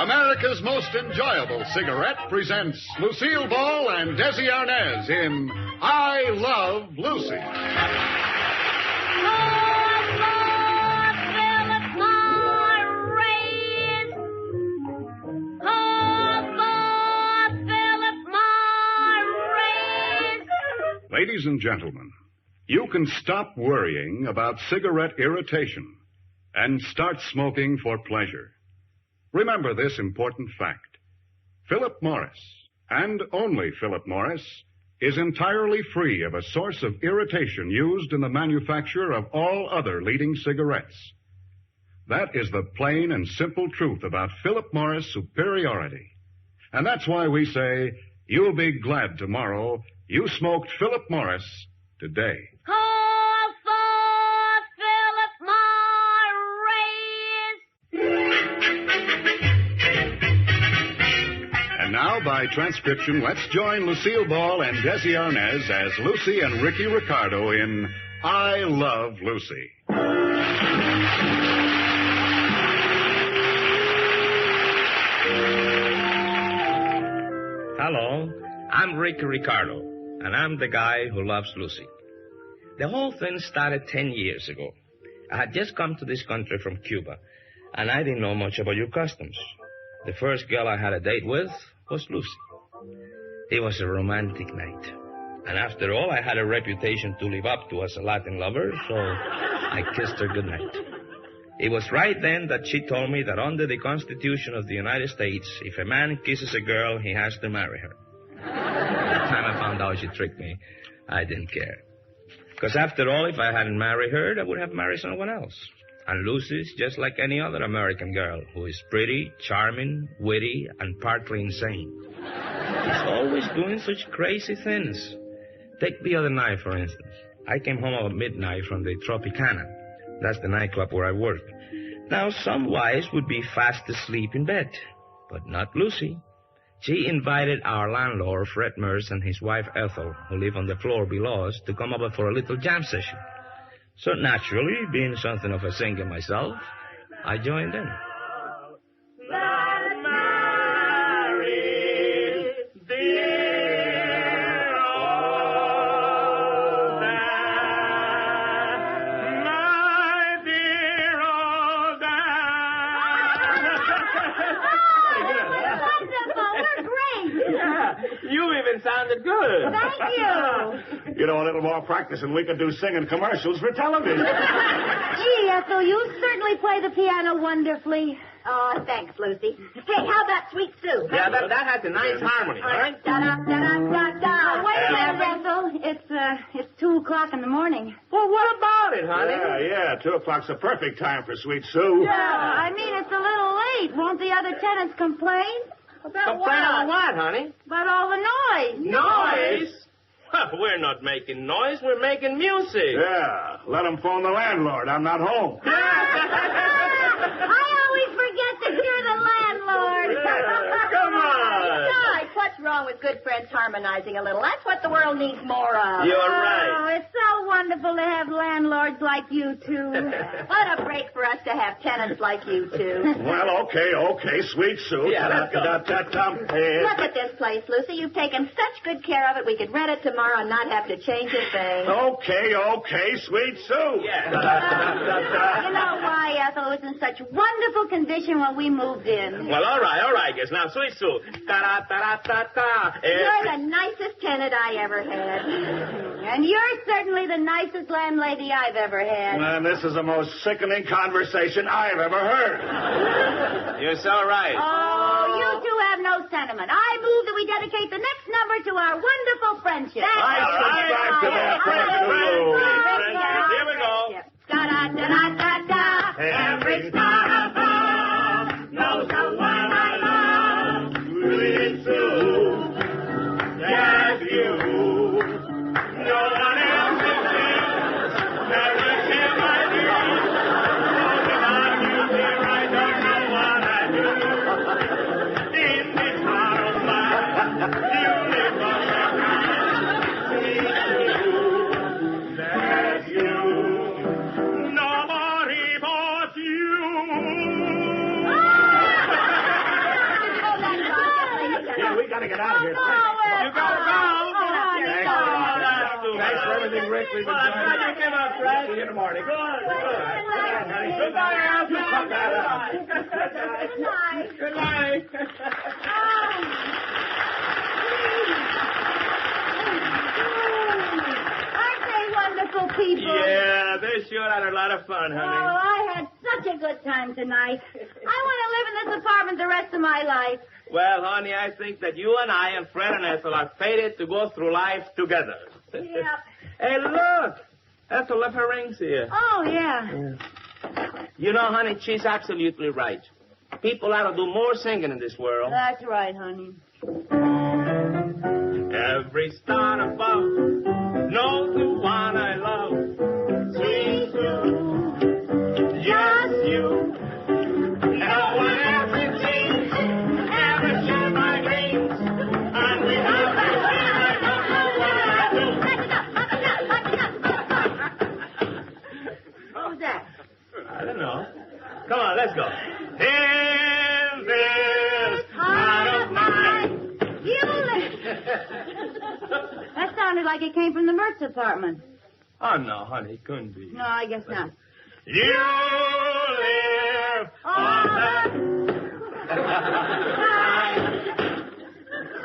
America's most enjoyable cigarette presents Lucille Ball and Desi Arnaz in I Love Lucy. Ladies and gentlemen, you can stop worrying about cigarette irritation and start smoking for pleasure. Remember this important fact. Philip Morris, and only Philip Morris, is entirely free of a source of irritation used in the manufacture of all other leading cigarettes. That is the plain and simple truth about Philip Morris superiority. And that's why we say, you'll be glad tomorrow you smoked Philip Morris today. Call for Philip Morris. And now, by transcription, let's join Lucille Ball and Desi Arnaz as Lucy and Ricky Ricardo in I Love Lucy. Hello, I'm Ricky Ricardo, and I'm the guy who loves Lucy. The whole thing started 10 years ago. I had just come to this country from Cuba, and I didn't know much about your customs. The first girl I had a date with was Lucy. It was a romantic night. And after all, I had a reputation to live up to as a Latin lover, so I kissed her goodnight. It was right then that she told me that under the Constitution of the United States, if a man kisses a girl, he has to marry her. By the time I found out she tricked me, I didn't care. Because after all, if I hadn't married her, I would have married someone else. And Lucy's just like any other American girl who is pretty, charming, witty, and partly insane. She's always doing such crazy things. Take the other night, for instance. I came home about midnight from the Tropicana. That's the nightclub where I work. Now, some wives would be fast asleep in bed, but not Lucy. She invited our landlord, Fred Merce, and his wife, Ethel, who live on the floor below us, to come over for a little jam session. So naturally, being something of a singer myself, I joined in. Sounded good. Thank you. You know, a little more practice and we could do singing commercials for television. Gee, Ethel, you certainly play the piano wonderfully. Oh, thanks, Lucy. Hey, how about Sweet Sue? Yeah, that has a nice harmony, all right? Da-da-da-da-da-da. Wait a minute, Ethel. It's 2 o'clock in the morning. Well, what about it, honey? Yeah, 2 o'clock's the perfect time for Sweet Sue. Yeah, I mean, it's a little late. Won't the other tenants complain? Complain about what, honey? About all the noise. Noise? We're not making noise. We're making music. Yeah, let them phone the landlord. I'm not home. I always forget to hear the landlord. Come on. Besides, what's wrong with good friends harmonizing a little? That's what the world needs more of. You're right. Oh, it's so wonderful to have landlords like you two. What a break for us to have tenants like you two. Well, okay, Sweet Sue. Yeah, let's go. Look at this place, Lucy. You've taken such good care of it, we could rent it tomorrow and not have to change a thing. Okay, Sweet Sue. Yeah. You know why, Ethel? It was in such wonderful condition when we moved in. Well, all right, guys. Now, Sweet Sue. Ta-da-ta-da-ta-ta. You're the nicest tenant I ever had. And you're certainly the nicest landlady I've ever had. And this is the most sickening conversation I've ever heard. You're so right. Oh, you two have no sentiment. I move that we dedicate the next number to our wonderful friendship. I subscribe to that friendship. Here we go. Da-da-da-da-da-da. Every star above knows the one I love. Sweet Sue, that's you. No one else is here. Never share my dreams. Without you here, I don't know what I do. In this heart of mine, you live on the Sweet Sue, that's you. Nobody but you. everything, Rick. We've been I'm glad you came out, Fred. See you in the morning. Good. Goodbye, Al. Good night. Good night. Aren't they wonderful people? Yeah, they sure had a lot of fun, Oh, honey. I had such a good time tonight. I want to live in this apartment the rest of my life. Well, honey, I think that you and I and Fred and Ethel are fated to go through life together. Yep. Hey, look. Ethel left her rings here. Oh, yeah. You know, honey, she's absolutely right. People ought to do more singing in this world. That's right, honey. Every star above knows the one I love. Sweet Sue, just you. No one else it seems ever shared my dreams. And without you, I don't know what I do. Who's that? I don't know. Come on, let's go. In this heart of mine. You live. That sounded like it came from the Mertz apartment. Oh, no, honey, it couldn't be. No, I guess not. You live on the...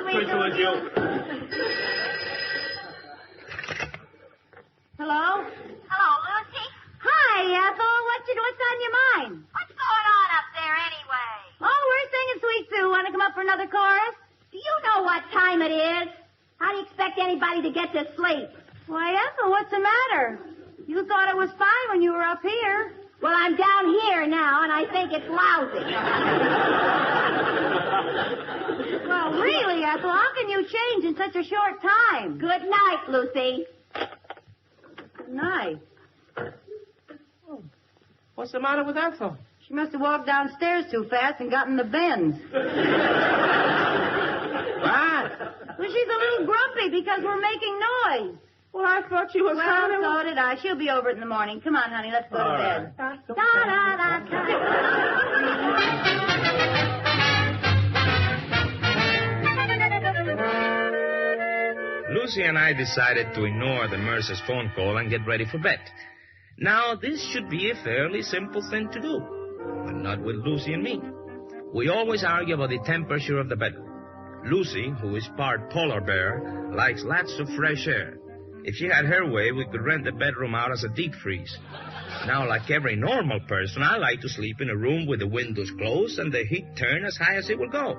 Sweet Which was you? Hello? Hello, Lucy. Hi, Ethel. What's on your mind? What's going on up there anyway? Oh, we're singing Sweet Sue. Want to come up for another chorus? Do you know what time it is? How do you expect anybody to get to sleep? Why, Ethel, what's the matter? You thought it was fine when you were up here. Well, I'm down here now, and I think it's lousy. Well, really, Ethel, how can you change in such a short time? Good night, Lucy. Good night. What's the matter with Ethel? She must have walked downstairs too fast and gotten the bends. What? Well, she's a little grumpy because we're making noise. Well, I thought she was Well, kind of... so did I. She'll be over in the morning. Come on, honey, let's go to All bed. right. Lucy and I decided to ignore the Mercer's phone call and get ready for bed. Now, this should be a fairly simple thing to do, but not with Lucy and me. We always argue about the temperature of the bedroom. Lucy, who is part polar bear, likes lots of fresh air. If she had her way, we could rent the bedroom out as a deep freeze. Now, like every normal person, I like to sleep in a room with the windows closed and the heat turned as high as it will go.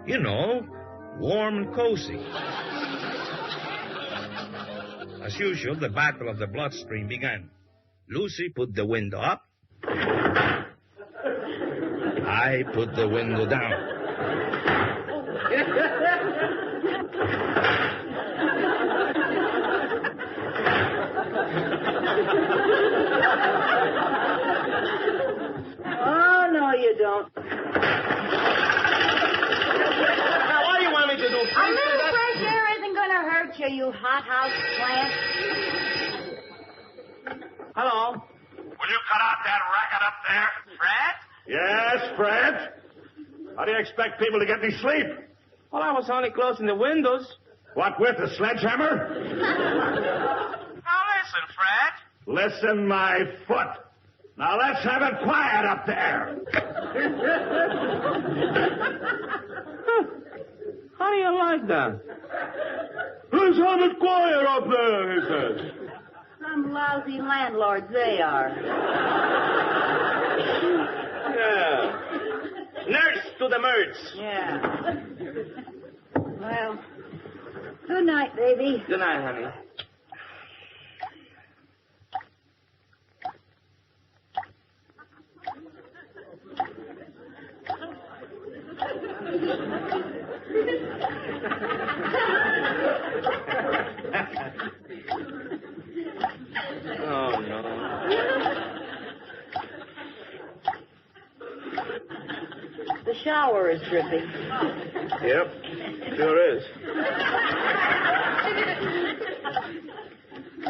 You know, warm and cozy. As usual, the battle of the bloodstream began. Lucy put the window up. I put the window down. Oh, no, you don't. Now, what do you want me to do? A little fresh air isn't going to hurt you, you hothouse plant. Hello? Will you cut out that racket up there? Fred? Yes, Fred. How do you expect people to get any sleep? Well, I was only closing the windows. What with, a sledgehammer? Now, listen, Fred. Listen, my foot. Now let's have it quiet up there. How do you like that? Let's have it quiet up there, he says. Some lousy landlords they are. Yeah. Nurse to the Mertz. Yeah. Well, good night, baby. Good night, honey. Oh, no. The shower is dripping. Yep, sure is.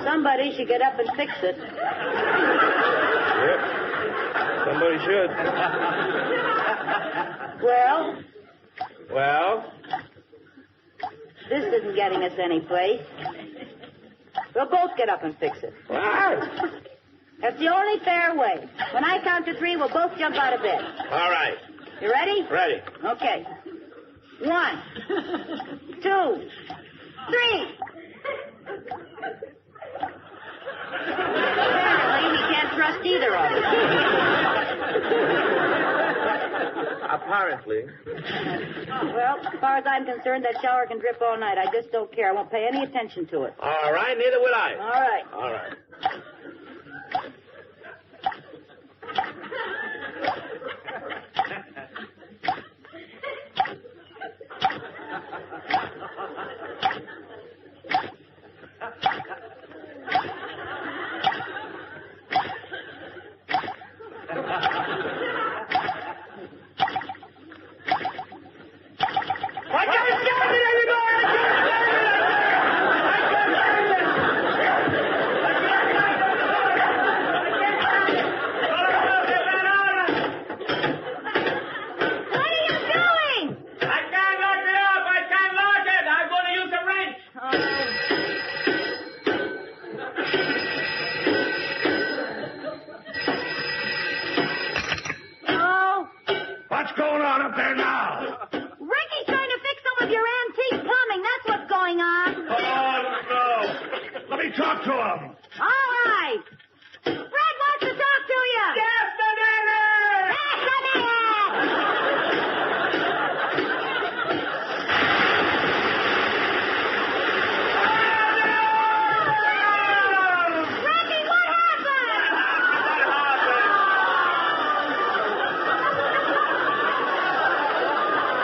Somebody should get up and fix it. Yep. Somebody should. Well, this isn't getting us any place. We'll both get up and fix it. What? That's the only fair way. When I count to 3, we'll both jump out of bed. All right. You ready? Ready. Okay. 1, 2, 3. Apparently, we can't trust either of us. Apparently. Well, as far as I'm concerned, that shower can drip all night. I just don't care. I won't pay any attention to it. All right, neither will I. All right. All right. Talk to him. All right. Fred wants to talk to you. Yes, banana! Yes, banana! Ricky, what happened?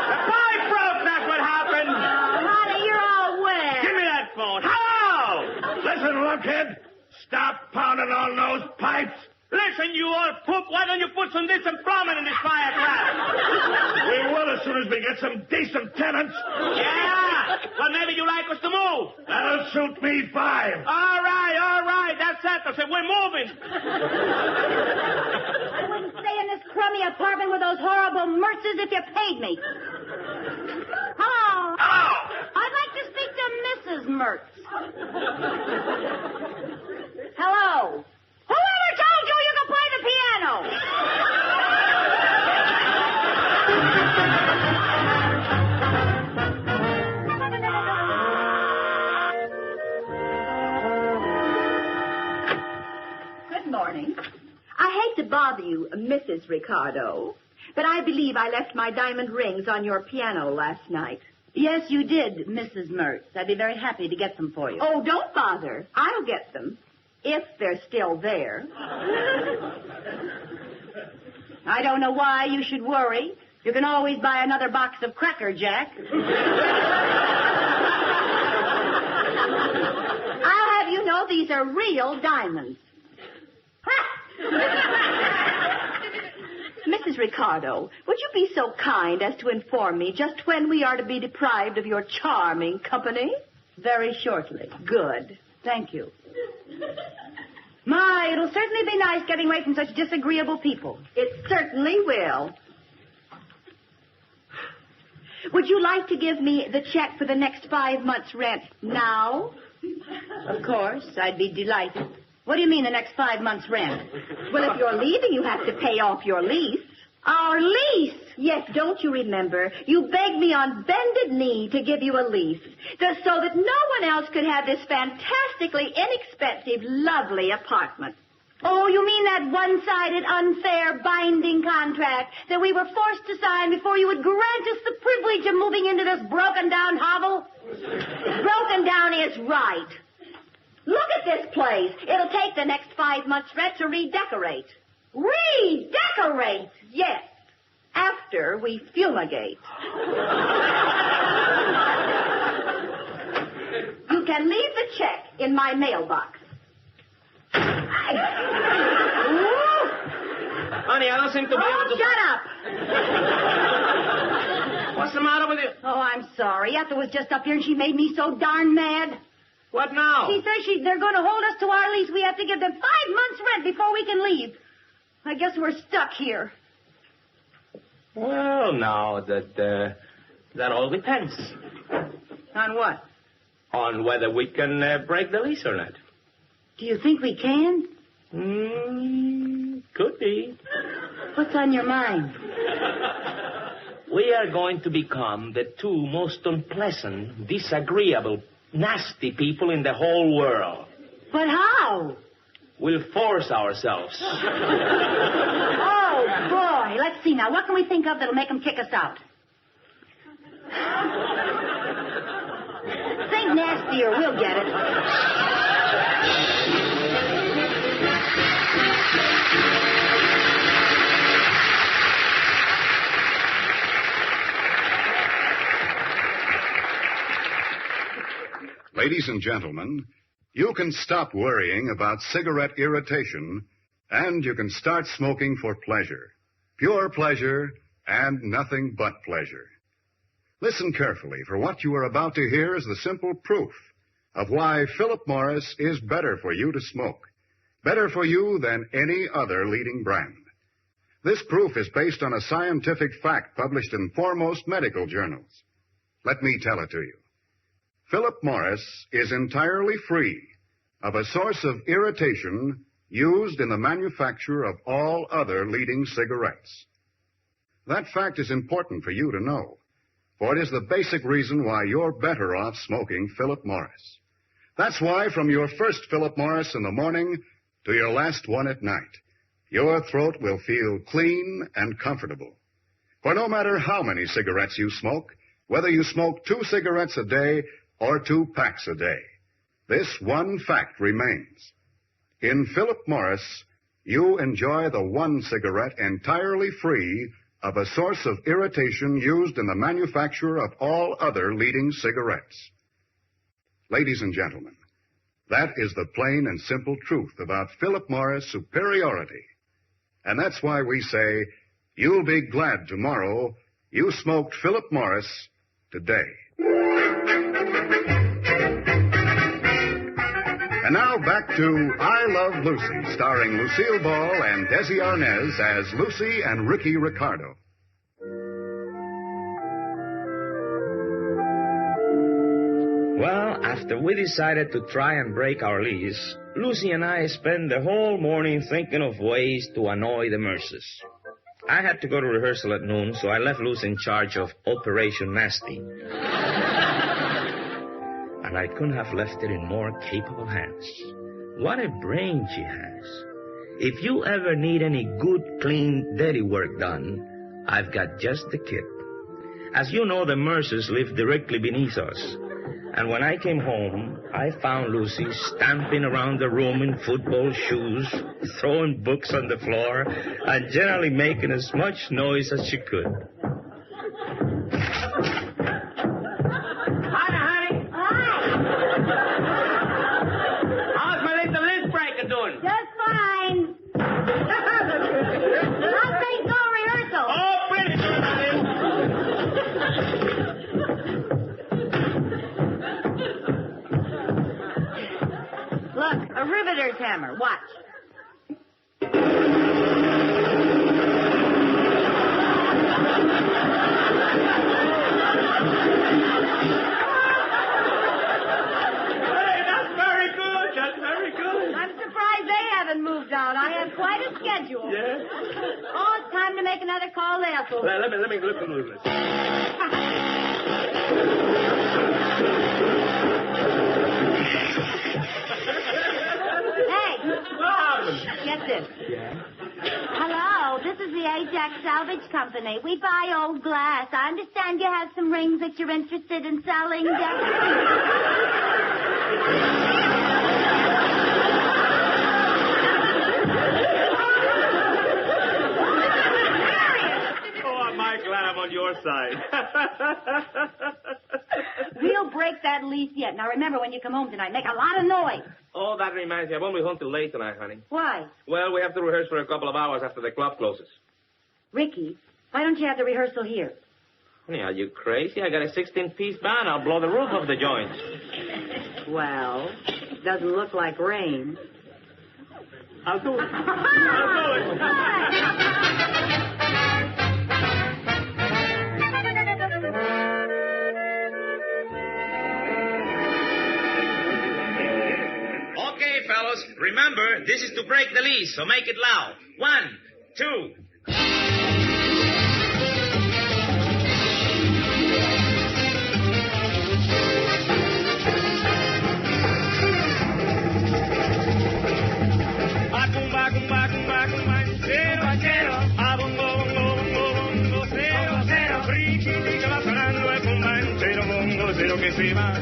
The pipe broke, that's what happened. Honey, you're all wet. Give me that phone. Hello! Listen, lunkhead. Stop pounding on those pipes. Listen, you old poop, why don't you put some decent plumbing in this fireplace? We will as soon as we get some decent tenants. Yeah? Well, maybe you like us to move. That'll suit me fine. All right. That's settled. So we're moving. I wouldn't stay in this crummy apartment with those horrible Mertzes if you paid me. Hello. Hello. I'd like to speak to Mrs. Mertz. Hello. Whoever told you you could play the piano? Good morning. I hate to bother you, Mrs. Ricardo, but I believe I left my diamond rings on your piano last night. Yes, you did, Mrs. Mertz. I'd be very happy to get them for you. Oh, don't bother. I'll get them, if they're still there. I don't know why you should worry. You can always buy another box of Cracker Jack. I'll have you know these are real diamonds. Mrs. Ricardo, would you be so kind as to inform me just when we are to be deprived of your charming company? Very shortly. Good. Thank you. My, it'll certainly be nice getting away from such disagreeable people. It certainly will. Would you like to give me the check for the next 5 months' rent now? Of course, I'd be delighted. What do you mean, the next 5 months' rent? Well, if you're leaving, you have to pay off your lease. Our lease! Yes, don't you remember? You begged me on bended knee to give you a lease, just so that no one else could have this fantastically inexpensive, lovely apartment. Oh, you mean that one-sided, unfair, binding contract that we were forced to sign before you would grant us the privilege of moving into this broken-down hovel? Broken down is right. Look at this place. It'll take the next 5 months' rent to redecorate. Redecorate? Yes, after we fumigate. You can leave the check in my mailbox. Honey, I don't seem to be able to... Shut up! What's the matter with you? Oh, I'm sorry. Ethel was just up here and she made me so darn mad. What now? She says they're going to hold us to our lease. We have to give them 5 months' rent before we can leave. I guess we're stuck here. Well, now, that all depends. On what? On whether we can break the lease or not. Do you think we can? Could be. What's on your mind? We are going to become the two most unpleasant, disagreeable, nasty people in the whole world. But how? We'll force ourselves. Oh, boy. Let's see now. What can we think of that'll make them kick us out? Think nasty or we'll get it. Ladies and gentlemen, you can stop worrying about cigarette irritation, and you can start smoking for pleasure. Pure pleasure and nothing but pleasure. Listen carefully, for what you are about to hear is the simple proof of why Philip Morris is better for you to smoke. Better for you than any other leading brand. This proof is based on a scientific fact published in foremost medical journals. Let me tell it to you. Philip Morris is entirely free of a source of irritation used in the manufacture of all other leading cigarettes. That fact is important for you to know, for it is the basic reason why you're better off smoking Philip Morris. That's why from your first Philip Morris in the morning to your last one at night, your throat will feel clean and comfortable. For no matter how many cigarettes you smoke, whether you smoke 2 cigarettes a day or 2 packs a day, this one fact remains. In Philip Morris, you enjoy the one cigarette entirely free of a source of irritation used in the manufacture of all other leading cigarettes. Ladies and gentlemen, that is the plain and simple truth about Philip Morris superiority. And that's why we say, you'll be glad tomorrow you smoked Philip Morris today. And now back to I Love Lucy, starring Lucille Ball and Desi Arnaz as Lucy and Ricky Ricardo. Well, after we decided to try and break our lease, Lucy and I spent the whole morning thinking of ways to annoy the Mercers. I had to go to rehearsal at noon, so I left Lucy in charge of Operation Nasty. And I couldn't have left it in more capable hands. What a brain she has. If you ever need any good, clean, dirty work done, I've got just the kit. As you know, the Mercers live directly beneath us. And when I came home, I found Lucy stamping around the room in football shoes, throwing books on the floor, and generally making as much noise as she could. Hi, honey. Hi. How's my little list breaker doing? Just fine. How's things go rehearsal? Oh, pretty good, honey. Look, a riveter's hammer. Watch. Hey, that's very good. That's very good. I'm surprised they haven't moved out. I have quite a schedule. Yeah? Oh, it's time to make another call to Ethel. Let me look a little bit. Hey, What happened? get this. Yeah? Hello, this is the Ajax Salvage Company. We buy old glass. I understand you have some rings that you're interested in selling. Oh, I'm mighty glad I'm on your side. We'll break that lease yet. Now remember, when you come home tonight, make a lot of noise. Oh, that reminds me. I won't be home till late tonight, honey. Why? Well, we have to rehearse for a couple of hours after the club closes. Ricky, why don't you have the rehearsal here? Honey, are you crazy? I got a 16-piece band. I'll blow the roof off the joint. Well, doesn't look like rain. I'll do it. I'll do it. Caballeros, remember, this is to break the lease, so make it loud. 1, 2... Que se va,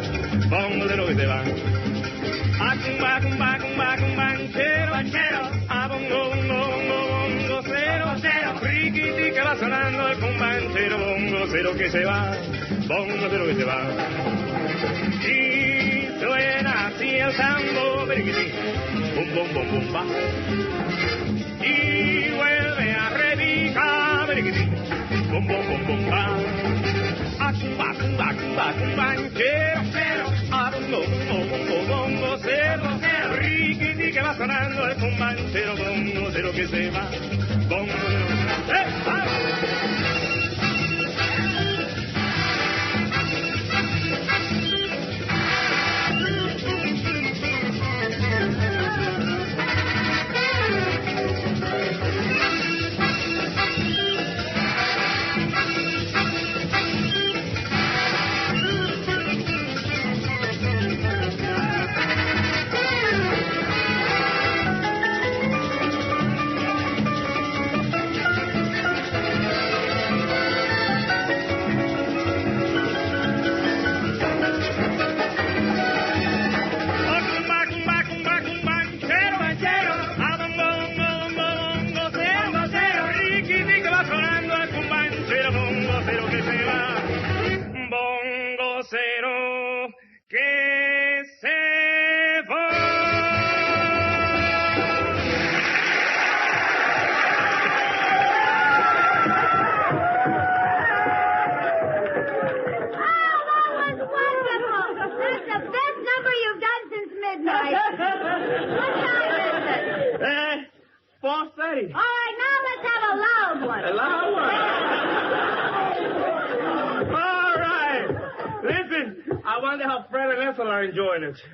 bongolero que se va. A cumba, cumba, cumba, cumbanchero, banchero. A bongo, bongo, bongo, bongo, cero, cero. Riquiti que va sonando el cumbanchero, bongo, cero que se va, bongo, cero que se va. Y suena así el sambo, periquiti, bum, bum, bum, bum, va. Y vuelve a repicar, periquiti, bum, bum, bum, bum, va. Cumba, cumba, cumba, cumbanchero, cero. A bongo, bongo, bongo, bongo, cero, cero. Riquiti que va sonando el cumbanchero, bongo, cero que se va, bongo, cero que se va.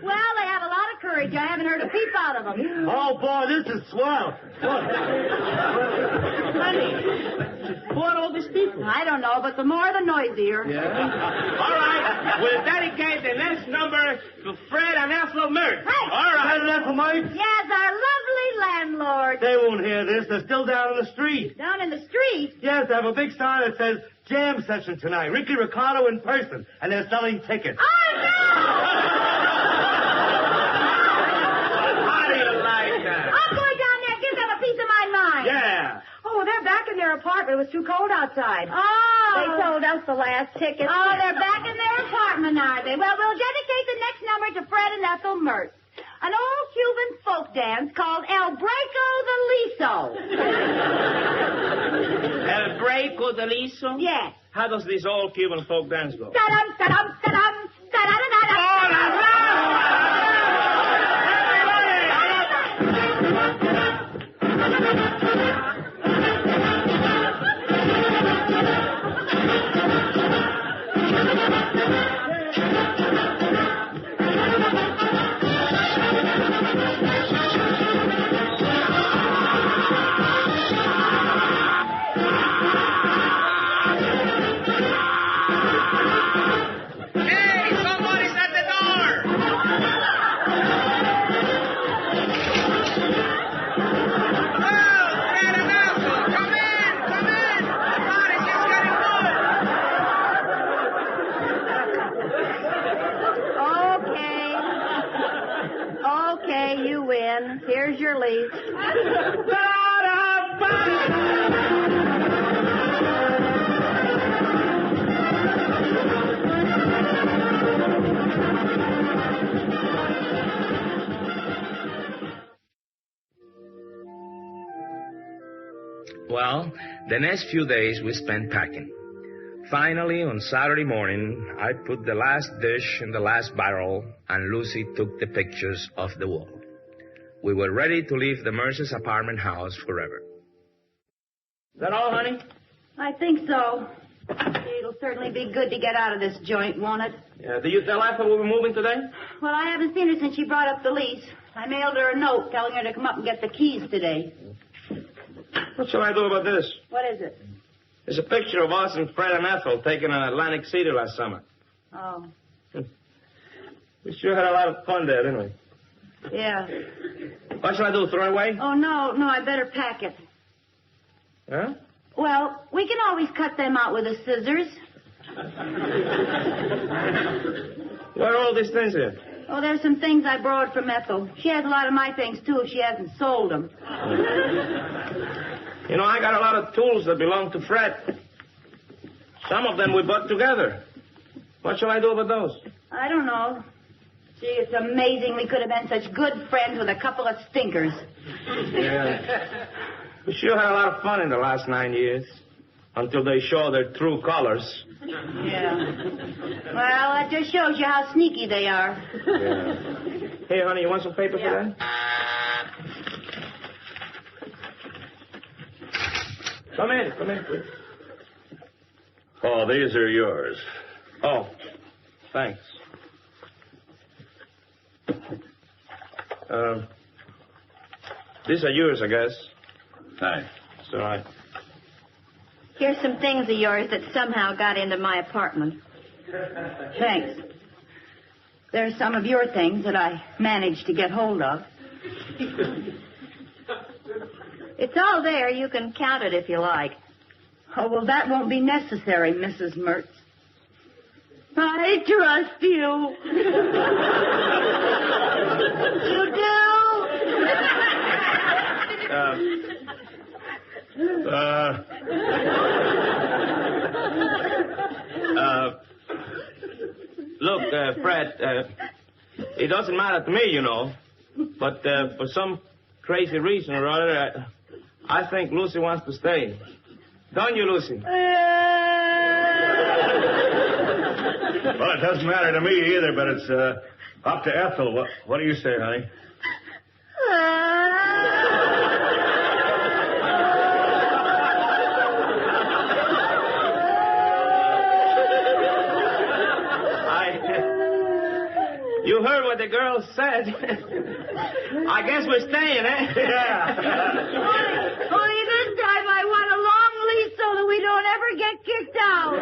Well, they have a lot of courage. I haven't heard a peep out of them. Oh, boy, this is swell. Honey, who are all these people? I don't know, but the more the noisier. Yeah. All right. We'll dedicate the next number to Fred and Ethel Mert. Hey. All right. Fred and Ethel Mert? Yes, our lovely landlord. They won't hear this. They're still down in the street. Down in the street? Yes, they have a big sign that says jam session tonight. Ricky Ricardo in person. And they're selling tickets. Oh, no! Yeah. Oh, they're back in their apartment. It was too cold outside. Oh. They told us the last ticket. Oh, they're back in their apartment, are they? Well, we'll dedicate the next number to Fred and Ethel Mert. An old Cuban folk dance called El Breako the Liso. El Breako the Liso? Yes. How does this old Cuban folk dance go? Ta-dum, ta-dum, ta-dum, ta-da-da-da-da. Oh, that's right. Here's your lease. Well, the next few days we spent packing. Finally, on Saturday morning, I put the last dish in the last barrel, and Lucy took the pictures off the wall. We were ready to leave the Mercer's apartment house forever. Is that all, honey? I think so. It'll certainly be good to get out of this joint, won't it? Yeah. Did you tell Ethel we were moving today? Well, I haven't seen her since she brought up the lease. I mailed her a note telling her to come up and get the keys today. What shall I do about this? What is it? There's a picture of us and Fred and Ethel taken on Atlantic City last summer. Oh. We sure had a lot of fun there, didn't we? Yeah. What shall I do, throw it away? Oh, no, I better pack it. Huh? Well, we can always cut them out with the scissors. What are all these things here? Oh, there's some things I borrowed from Ethel. She has a lot of my things, too, if she hasn't sold them. You know, I got a lot of tools that belong to Fred. Some of them we bought together. What shall I do about those? I don't know. Gee, it's amazing we could have been such good friends with a couple of stinkers. Yeah. We sure had a lot of fun in the last 9 years. Until they show their true colors. Yeah. Well, that just shows you how sneaky they are. Yeah. Hey, honey, you want some paper for that? Come in, please. Oh, these are yours. Oh, thanks. These are yours, I guess. Thanks. It's all right. Here's some things of yours that somehow got into my apartment. Thanks. There's some of your things that I managed to get hold of. It's all there. You can count it if you like. Oh, well, that won't be necessary, Mrs. Mertz. I trust you. You Look, Fred, it doesn't matter to me, you know. But for some crazy reason or other, I think Lucy wants to stay. Don't you, Lucy? Well, it doesn't matter to me either, but it's up to Ethel. What do you say, honey? You heard what the girl said. I guess we're staying, eh? Yeah. Only this time I want a long lease so that we don't ever get kicked out.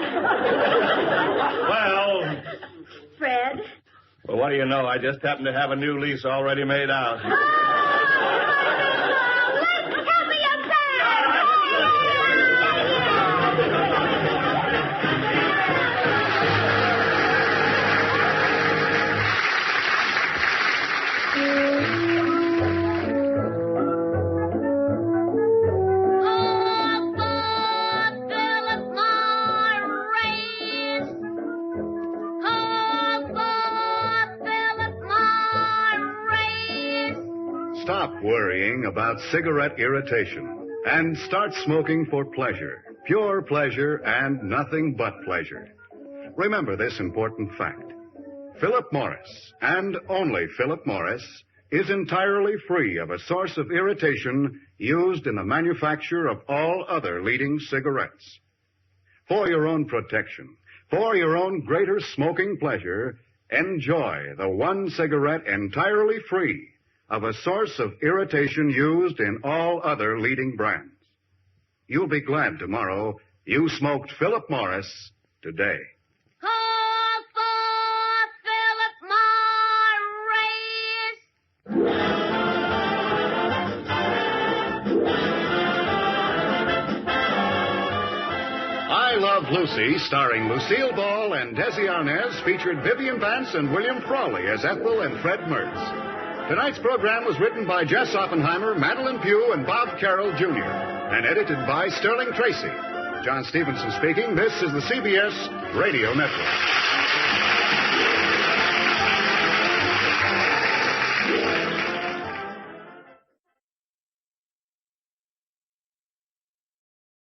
Well, Fred? well, what do you know? I just happen to have a new lease already made out. Let's help me up Stop worrying about cigarette irritation and start smoking for pleasure, pure pleasure and nothing but pleasure. Remember this important fact. Philip Morris, and only Philip Morris, is entirely free of a source of irritation used in the manufacture of all other leading cigarettes. For your own protection, for your own greater smoking pleasure, enjoy the one cigarette entirely free of a source of irritation used in all other leading brands. You'll be glad tomorrow you smoked Philip Morris today. Call for Philip Morris. I Love Lucy, starring Lucille Ball and Desi Arnaz, featured Vivian Vance and William Frawley as Ethel and Fred Mertz. Tonight's program was written by Jess Oppenheimer, Madeline Pugh, and Bob Carroll, Jr., and edited by Sterling Tracy. John Stevenson speaking. This is the CBS Radio Network.